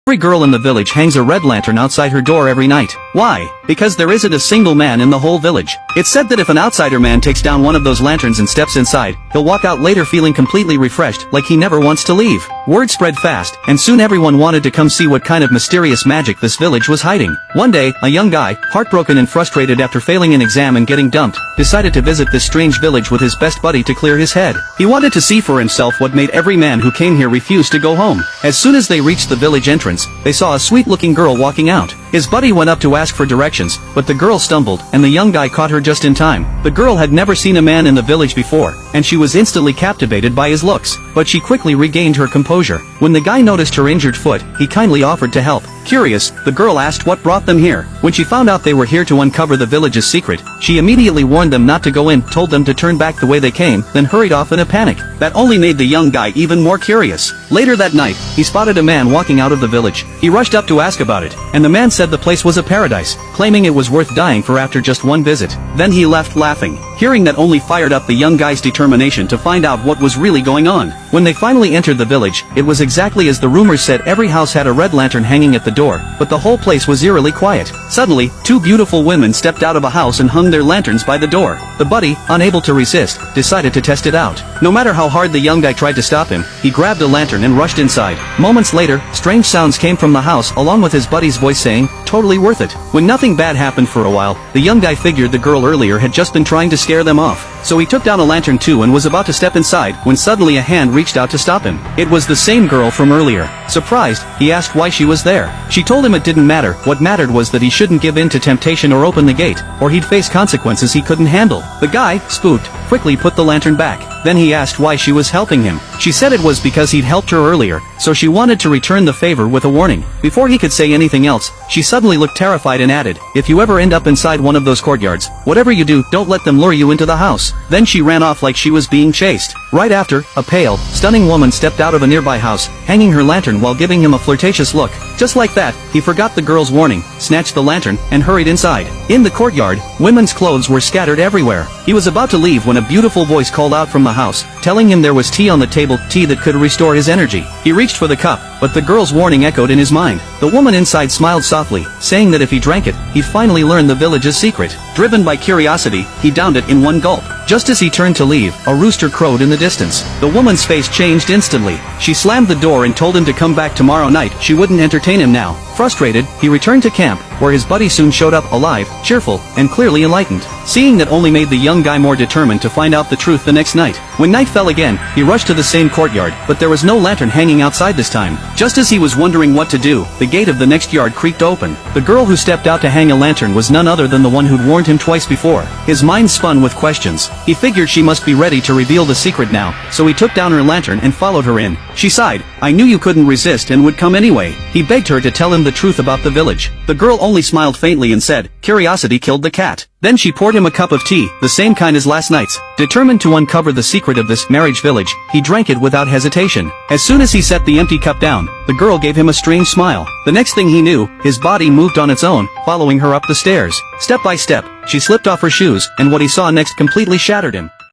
Every girl in the village hangs a red lantern outside her door every night. Why? Because there isn't a single man in the whole village. It's said that if an outsider man takes down one of those lanterns and steps inside, he'll walk out later feeling completely refreshed, like he never wants to leave. Word spread fast, and soon everyone wanted to come see what kind of mysterious magic this village was hiding. One day, a young guy, heartbroken and frustrated after failing an exam and getting dumped, decided to visit this strange village with his best buddy to clear his head. He wanted to see for himself what made every man who came here refuse to go home. As soon as they reached the village entrance, they saw a sweet-looking girl walking out. His buddy went up to ask for directions, but the girl stumbled, and the young guy caught her just in time. The girl had never seen a man in the village before, and she was instantly captivated by his looks, but she quickly regained her composure. When the guy noticed her injured foot, he kindly offered to help. Curious, the girl asked what brought them here. When she found out they were here to uncover the village's secret, she immediately warned them not to go in, told them to turn back the way they came, then hurried off in a panic. That only made the young guy even more curious. Later that night, he spotted a man walking out of the village. He rushed up to ask about it, and the man said the place was a paradise, claiming it was worth dying for after just one visit. Then he left laughing. Hearing that only fired up the young guy's determination to find out what was really going on. When they finally entered the village, it was exactly as the rumors said. Every house had a red lantern hanging at the door, but the whole place was eerily quiet. Suddenly, two beautiful women stepped out of a house and hung their lanterns by the door. The buddy, unable to resist, decided to test it out. No matter how hard the young guy tried to stop him, he grabbed a lantern and rushed inside. Moments later, strange sounds came from the house along with his buddy's voice saying, "Totally worth it." When nothing bad happened for a while, the young guy figured the girl earlier had just been trying to scare them off. So he took down a lantern too and was about to step inside when suddenly a hand reached out to stop him. It was the same girl from earlier. Surprised, he asked why she was there. She told him it didn't matter. What mattered was that he shouldn't give in to temptation or open the gate, or he'd face consequences he couldn't handle. The guy, spooked, quickly put the lantern back. Then he asked why she was helping him. She said it was because he'd helped her earlier, so she wanted to return the favor with a warning. Before he could say anything else, she suddenly looked terrified and added, "If you ever end up inside one of those courtyards, whatever you do, don't let them lure you into the house." Then she ran off like she was being chased. Right after, a pale, stunning woman stepped out of a nearby house, hanging her lantern while giving him a flirtatious look. Just like that, he forgot the girl's warning, snatched the lantern, and hurried inside. In the courtyard, women's clothes were scattered everywhere. He was about to leave when a beautiful voice called out from the house, telling him there was tea on the table, tea that could restore his energy. He reached for the cup, but the girl's warning echoed in his mind. The woman inside smiled softly, saying that if he drank it, he'd finally learn the village's secret. Driven by curiosity, he downed it in one gulp. Just as he turned to leave, a rooster crowed in the distance. The woman's face changed instantly. She slammed the door and told him to come back tomorrow night. She wouldn't entertain him now. Frustrated, he returned to camp, where his buddy soon showed up alive, cheerful, and clearly enlightened. Seeing that only made the young guy more determined to find out the truth the next night. When night fell again, he rushed to the same courtyard, but there was no lantern hanging outside this time. Just as he was wondering what to do, the gate of the next yard creaked open. The girl who stepped out to hang a lantern was none other than the one who'd warned him twice before. His mind spun with questions. He figured she must be ready to reveal the secret now, so he took down her lantern and followed her in. She sighed, "I knew you couldn't resist and would come anyway." He begged her to tell him the truth about the village. The girl only smiled faintly and said, "Curiosity killed the cat." Then she poured him a cup of tea, the same kind as last night's. Determined to uncover the secret of this marriage village, he drank it without hesitation. As soon as he set the empty cup down, the girl gave him a strange smile. The next thing he knew, his body moved on its own, following her up the stairs. Step by step, she slipped off her shoes, and what he saw next completely shattered him.